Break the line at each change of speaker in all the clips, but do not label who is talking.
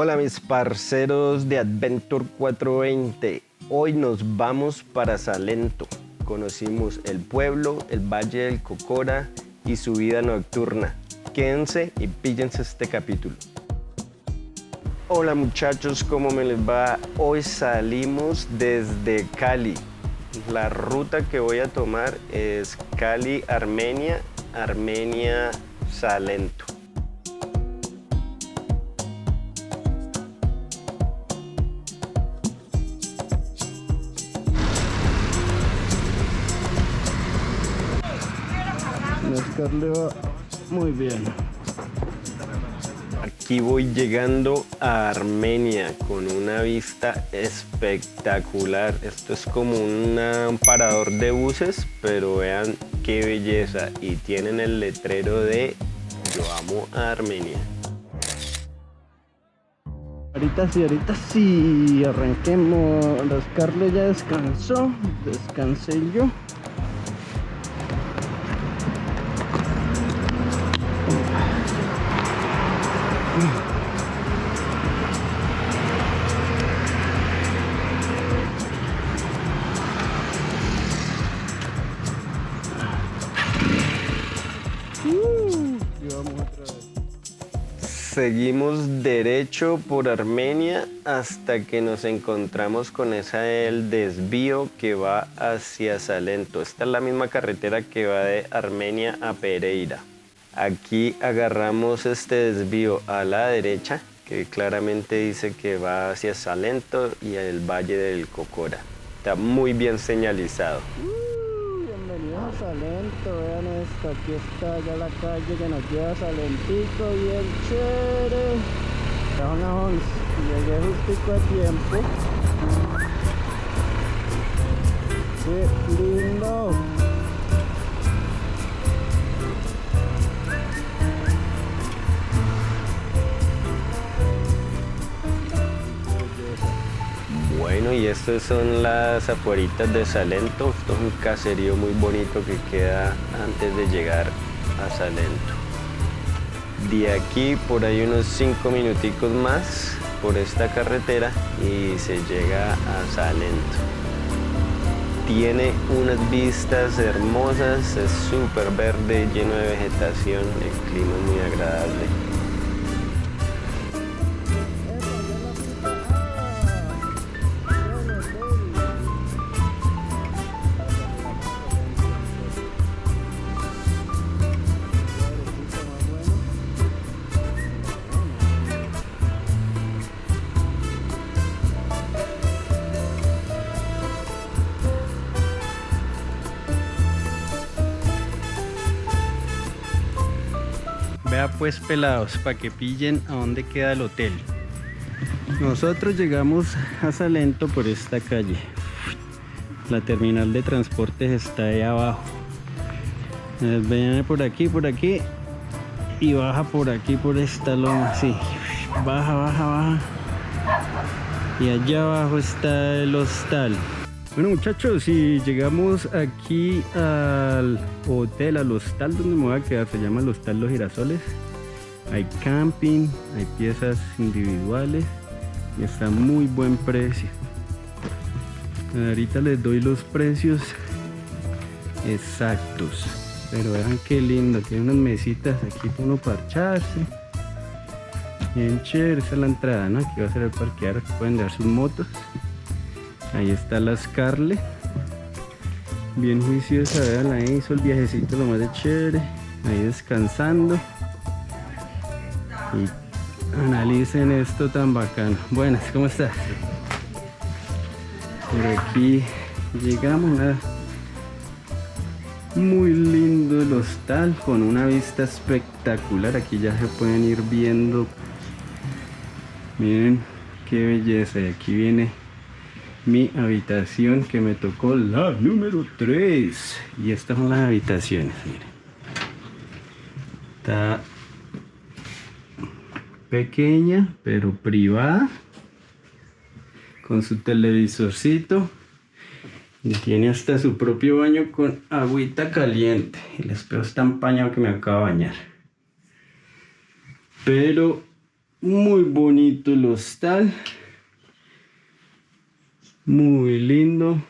Hola mis parceros de Adventure 420, hoy nos vamos para Salento. Conocimos el pueblo, el Valle del Cocora y su vida nocturna. Quédense y píllense este capítulo. Hola muchachos, ¿cómo me les va? Hoy salimos desde Cali. La ruta que voy a tomar es Cali, Armenia, Armenia, Salento.
Oscar le va muy bien.
Aquí voy llegando a Armenia con una vista espectacular. Esto es como un parador de buses, pero vean qué belleza. Y tienen el letrero de Yo amo a Armenia.
Ahorita sí, arranquemos. Oscar ya descansó, descansé yo. Vamos otra vez.
Seguimos derecho por Armenia hasta que nos encontramos con el desvío que va hacia Salento. Esta es la misma carretera que va de Armenia a Pereira. Aquí agarramos este desvío a la derecha, que claramente dice que va hacia Salento y el Valle del Cocora. Está muy bien señalizado.
Bienvenidos a Salento, vean esto, aquí está ya la calle que nos lleva a Salentico, bien chévere. Ya son las 11, llegué justico a tiempo. Qué lindo.
Bueno, y estas son las afueritas de Salento. Esto es un caserío muy bonito que queda antes de llegar a Salento. De aquí por ahí unos 5 minuticos más por esta carretera y se llega a Salento. Tiene unas vistas hermosas, es súper verde, lleno de vegetación, el clima es muy agradable.
Vea pues pelados, para que pillen a dónde queda el hotel. Nosotros llegamos a Salento por esta calle. La terminal de transportes está ahí abajo. Viene por aquí y baja por aquí por esta loma, sí. Baja. Y allá abajo está el hostal. Bueno muchachos, y llegamos aquí al hotel, al hostal donde me voy a quedar, se llama el Hostal Los Girasoles. Hay camping, hay piezas individuales y está a muy buen precio. Ahorita les doy los precios exactos, pero vean qué lindo, tiene unas mesitas aquí para uno parcharse. Bien chévere, esa es la entrada, ¿no? Aquí va a ser el parquear, pueden dejar sus motos. Ahí está la Scarlett, bien juiciosa, vean, ahí hizo el viajecito lo más de chévere, ahí descansando. Y analicen esto tan bacano. Buenas, ¿cómo estás? Por aquí llegamos a muy lindo el hostal con una vista espectacular. Aquí ya se pueden ir viendo, miren qué belleza. Y aquí viene mi habitación, que me tocó la número 3. Y estas son las habitaciones, miren. Está pequeña pero privada, con su televisorcito, y tiene hasta su propio baño con agüita caliente. El espejo está empañado que me acabo de bañar. Pero Muy bonito el hostal. Muy lindo.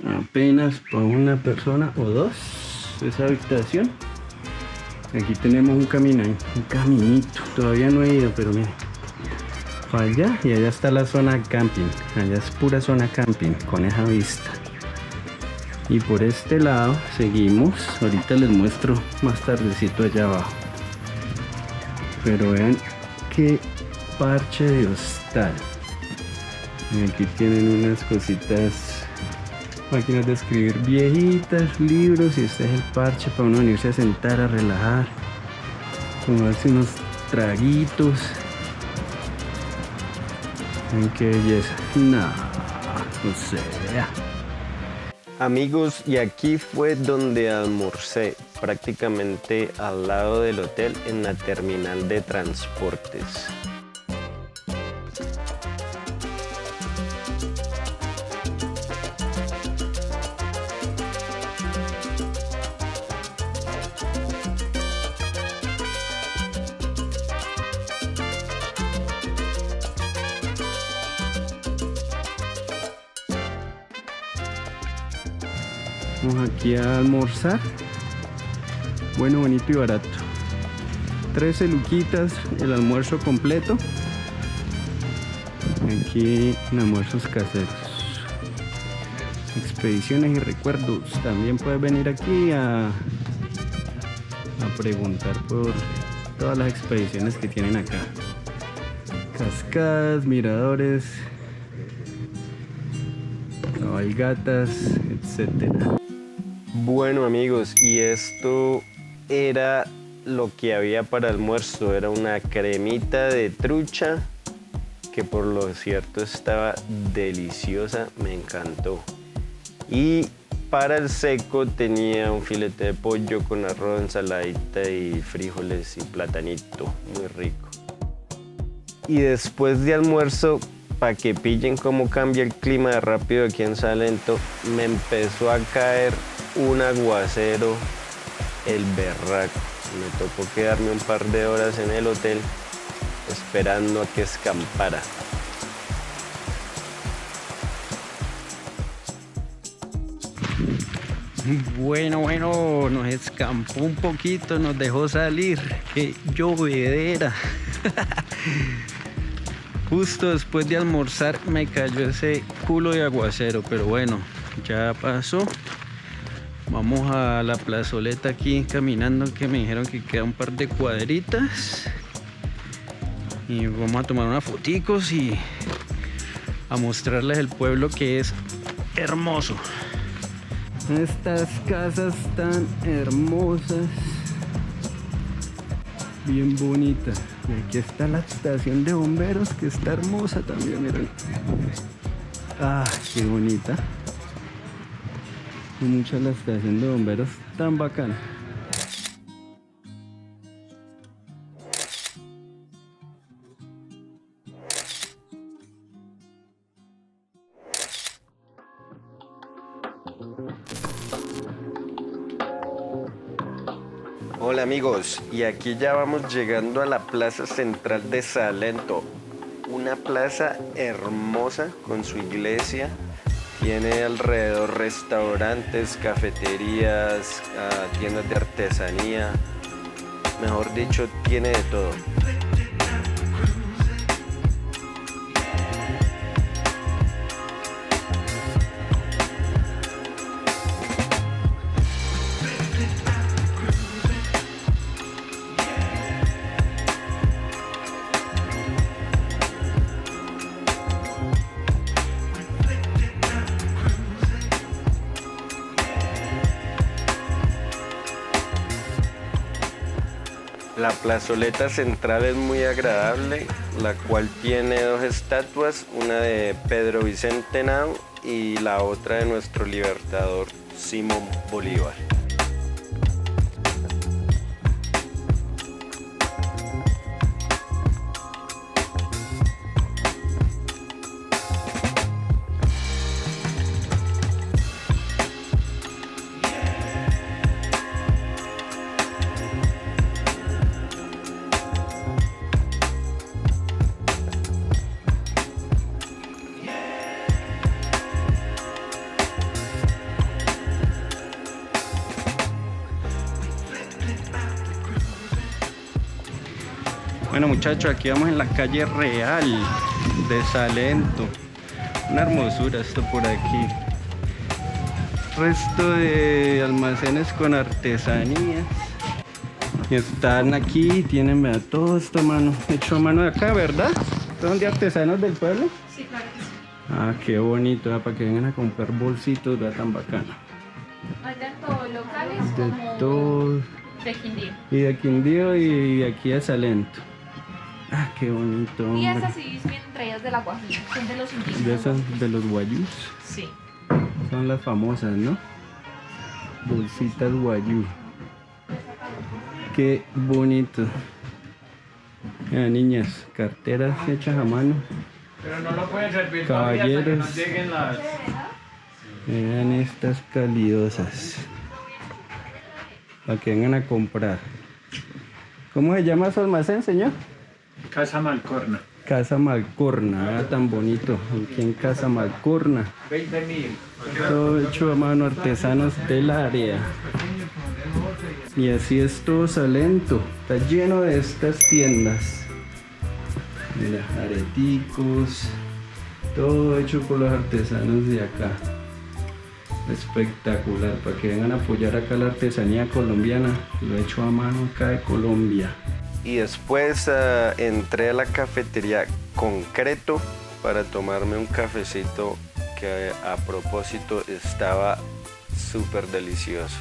Apenas para una persona o dos esa habitación. Aquí tenemos un caminito. Todavía no he ido, pero miren. Para allá y allá está la zona camping. Allá es pura zona camping con esa vista. Y por este lado seguimos. Ahorita les muestro más tardecito allá abajo. Pero vean qué parche de hostal. Y aquí tienen unas cositas, máquinas de escribir viejitas, libros, y este es el parche para uno venirse a sentar a relajar, tomarse unos traguitos. Miren qué belleza. No sea.
Amigos, y aquí fue donde almorcé, prácticamente al lado del hotel en la terminal de transportes.
Vamos aquí a almorzar. Bueno, bonito y barato. 13 luquitas el almuerzo completo. Aquí en almuerzos caseros. Expediciones y recuerdos. También puedes venir aquí a preguntar por todas las expediciones que tienen acá. Cascadas, miradores, cabalgatas, etcétera.
Bueno amigos, y esto era lo que había para almuerzo. Era una cremita de trucha que por lo cierto estaba deliciosa, me encantó. Y para el seco tenía un filete de pollo con arroz, ensaladita y frijoles y platanito, muy rico. Y después de almuerzo, para que pillen cómo cambia el clima de rápido aquí en Salento, me empezó a caer un aguacero, el berraco. Me tocó quedarme un par de horas en el hotel esperando a que escampara.
Bueno, nos escampó un poquito, nos dejó salir. ¡Qué llovedera! Justo después de almorzar me cayó ese culo de aguacero, pero bueno, ya pasó. Vamos a la plazoleta aquí caminando, que me dijeron que queda un par de cuadritas. Y vamos a tomar unas foticos y a mostrarles el pueblo, que es hermoso. Estas casas tan hermosas, bien bonitas. Y aquí está la estación de bomberos, que está hermosa también, miren. Ah, qué bonita. Mucha la estación de bomberos, tan bacana.
Hola amigos, y aquí ya vamos llegando a la plaza central de Salento. Una plaza hermosa con su iglesia. Tiene alrededor restaurantes, cafeterías, tiendas de artesanía. Mejor dicho, tiene de todo. La plazoleta central es muy agradable, la cual tiene dos estatuas, una de Pedro Bicentenario y la otra de nuestro libertador Simón Bolívar.
Bueno muchachos, aquí vamos en la calle Real de Salento. Una hermosura esto por aquí. Resto de almacenes con artesanías. Y están aquí, tienen, vea, todo esto a mano, hecho a mano de acá, ¿verdad? ¿Son de artesanos del pueblo?
Sí, claro que sí.
Ah, qué bonito, ¿verdad? Para que vengan a comprar bolsitos, vea, tan bacano.
Hay tanto locales
De
como
todo.
de Quindío.
Y de Quindío y de aquí a Salento. Ah, qué bonito,
Y
hombre.
esas sí vienen traídas de la Guajira, son de los indígenas.
De esas de los guayús.
Sí.
Son las famosas, ¿no? Bolsitas guayú. Qué bonito. Niñas, carteras hechas a mano.
Pero no lo pueden servir
Caballeros.
hasta que nos lleguen las...
Vean estas calidosas. Para que vengan a comprar. ¿Cómo se llama su almacén, señor?
Casa Malcorna.
Casa Malcorna, vea tan bonito. Aquí en Casa Malcorna.
20.000.
Todo hecho a mano, artesanos del área. Y así es todo Salento. Está lleno de estas tiendas. Mira, areticos. Todo hecho por los artesanos de acá. Espectacular. Para que vengan a apoyar acá la artesanía colombiana. Lo hecho a mano acá de Colombia.
Y después entré a la cafetería Concreto para tomarme un cafecito que a propósito estaba súper delicioso.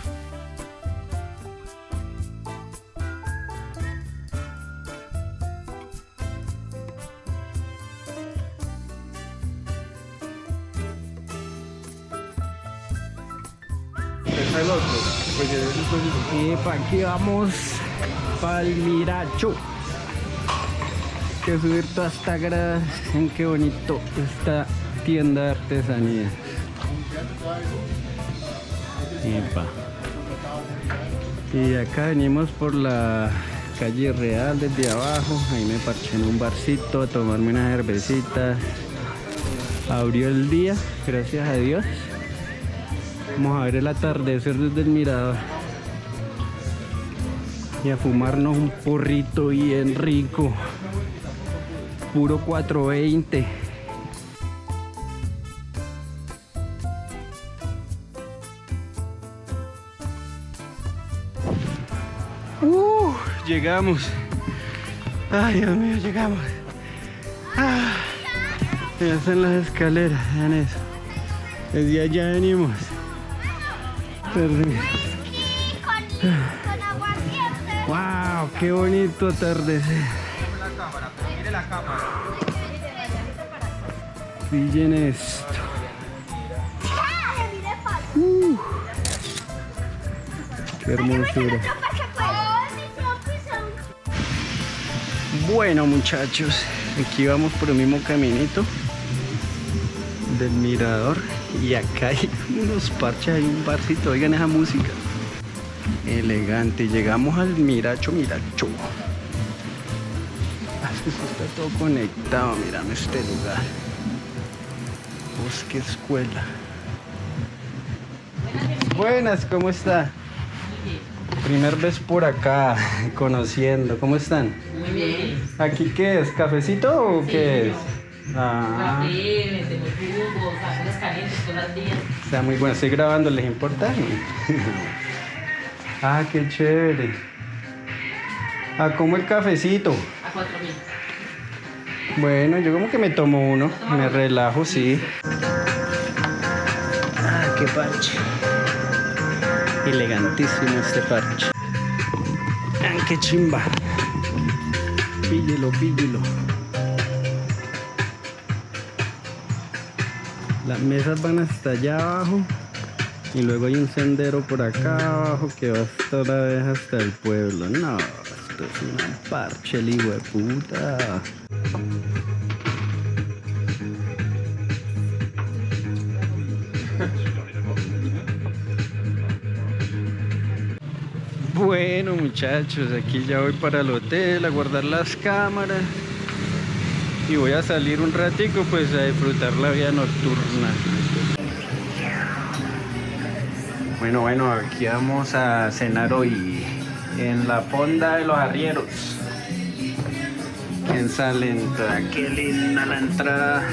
Y para aquí vamos, para el Miracho. Que subir toda esta grada. Miren qué bonito esta tienda de artesanía. Epa. Y acá venimos por la calle Real desde abajo. Ahí me parché en un barcito a tomarme unas cervecitas. Abrió el día, gracias a Dios. Vamos a ver el atardecer desde el mirador. Y a fumarnos un porrito bien rico. Puro 420. Llegamos. Ay, Dios mío, llegamos. Ya están las escaleras, vean eso. Desde allá venimos. Terrible. Wow, qué bonito atardecer. Pillen esto. Qué hermosura. Bueno muchachos, aquí vamos por el mismo caminito del mirador y acá hay unos parches, hay un barcito, oigan esa música elegante. Llegamos al Miracho. Está todo conectado, mirame este lugar. Bosque Escuela. Buenas, ¿cómo está? Primer vez por acá, conociendo. ¿Cómo están?
Muy bien.
¿Aquí qué es? ¿Cafecito o qué es?
Café, vendemos jugos, cosas calientes, cosas días.
Está muy bueno. Estoy grabando, ¿les importa? Ah, qué chévere. Ah, ¿cómo el cafecito?
A 4.000.
Bueno, yo como que me tomo uno. Me relajo, sí. Ah, qué parche. Elegantísimo este parche. Ah, qué chimba. Píllelo. Las mesas van hasta allá abajo. Y luego hay un sendero por acá abajo que va hasta la vez hasta el pueblo. No, esto es una parche, el hijo de puta. Bueno muchachos, aquí ya voy para el hotel a guardar las cámaras y voy a salir un ratico pues a disfrutar la vida nocturna. Bueno, aquí vamos a cenar hoy en la fonda de los arrieros. en Salento. Qué linda la entrada.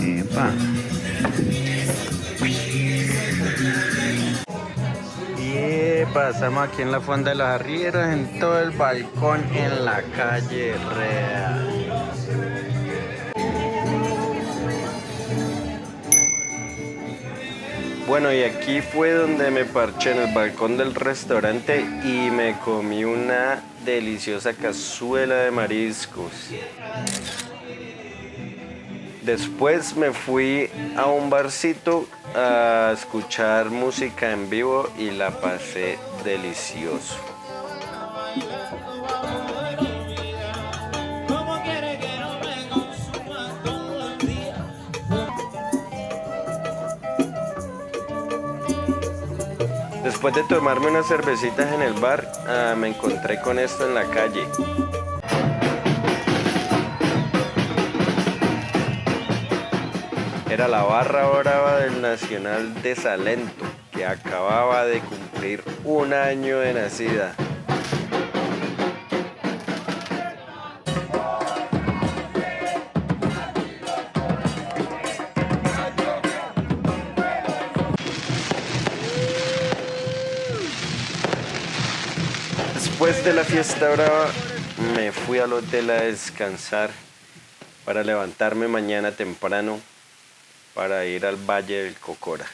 Epa. Y pasamos aquí en la Fonda de los Arrieros, en todo el balcón, en la calle Real.
Bueno, y aquí fue donde me parché en el balcón del restaurante y me comí una deliciosa cazuela de mariscos. Después me fui a un barcito a escuchar música en vivo y la pasé delicioso. Después de tomarme unas cervecitas en el bar, me encontré con esto en la calle. Era la barra brava del Nacional de Salento, que acababa de cumplir 1 año de nacida. Después de la fiesta brava, me fui al hotel a descansar para levantarme mañana temprano para ir al Valle del Cocora.